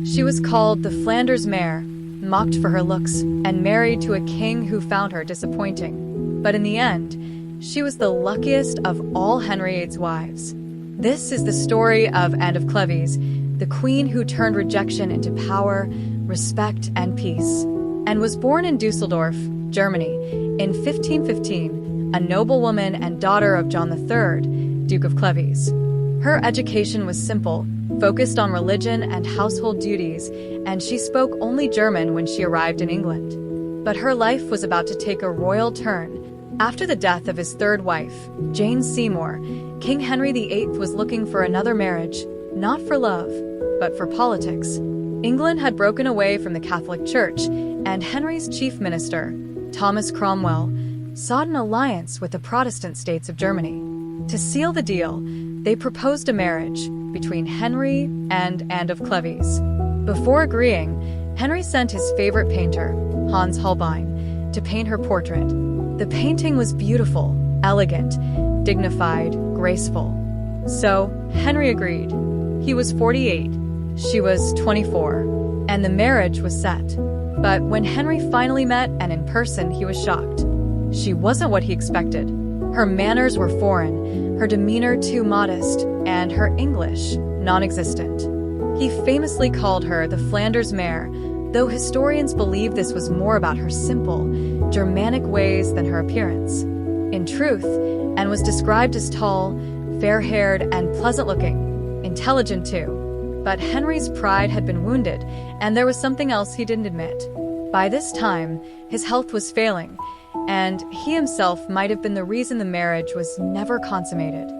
She was called the Flanders mare, mocked for her looks, and married to a king who found her disappointing. But in the end, she was the luckiest of all Henry VIII's wives. This is the story of Anne of Cleves, the queen who turned rejection into power, respect, and peace, and was born in Dusseldorf, Germany, in 1515, a noblewoman and daughter of John III, Duke of Cleves. Her education was simple, focused on religion and household duties, and she spoke only German when she arrived in England. But her life was about to take a royal turn. After the death of his third wife, Jane Seymour, King Henry VIII was looking for another marriage, not for love, but for politics. England had broken away from the Catholic Church, and Henry's chief minister, Thomas Cromwell, sought an alliance with the Protestant states of Germany. To seal the deal, they proposed a marriage between Henry and Anne of Cleves. Before agreeing, Henry sent his favorite painter, Hans Holbein, to paint her portrait. The painting was beautiful, elegant, dignified, graceful. So, Henry agreed. He was 48, she was 24, and the marriage was set. But when Henry finally met and in person, he was shocked. She wasn't what he expected. Her manners were foreign, her demeanor too modest, and her English non-existent. He famously called her the Flanders mare, though historians believe this was more about her simple, Germanic ways than her appearance. In truth, Anne was described as tall, fair-haired, and pleasant-looking, intelligent too. But Henry's pride had been wounded, and there was something else he didn't admit. By this time, his health was failing, and he himself might have been the reason the marriage was never consummated.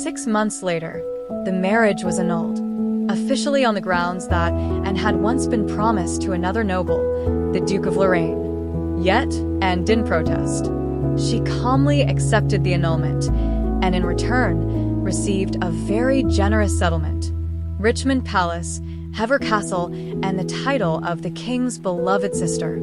6 months later, the marriage was annulled, officially on the grounds that Anne had once been promised to another noble, the Duke of Lorraine. Yet, Anne didn't protest. She calmly accepted the annulment, and in return, received a very generous settlement: Richmond Palace, Hever Castle, and the title of the king's beloved sister.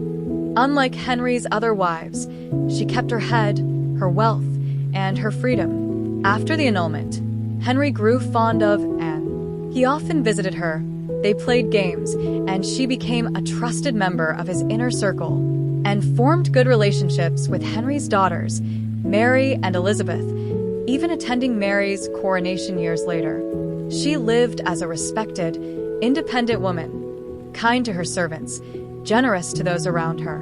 Unlike Henry's other wives, she kept her head, her wealth, and her freedom. After the annulment, Henry grew fond of Anne. He often visited her, they played games, and she became a trusted member of his inner circle, and formed good relationships with Henry's daughters, Mary and Elizabeth, even attending Mary's coronation years later. She lived as a respected, independent woman, kind to her servants, generous to those around her.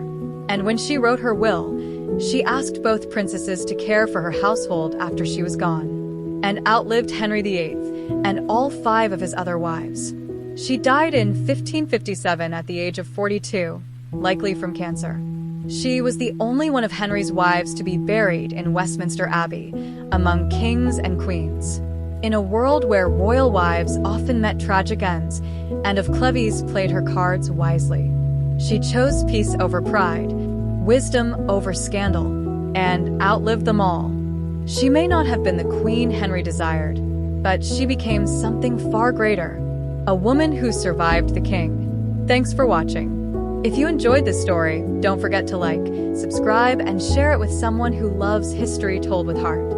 And when she wrote her will, she asked both princesses to care for her household after she was gone, and outlived Henry VIII and all 5 of his other wives. She died in 1557 at the age of 42, likely from cancer. She was the only one of Henry's wives to be buried in Westminster Abbey, among kings and queens. In a world where royal wives often met tragic ends, Anne of Cleves played her cards wisely. She chose peace over pride, wisdom over scandal, and outlived them all. She may not have been the queen Henry desired, but she became something far greater, a woman who survived the king. Thanks for watching. If you enjoyed this story, don't forget to like, subscribe, and share it with someone who loves history told with heart.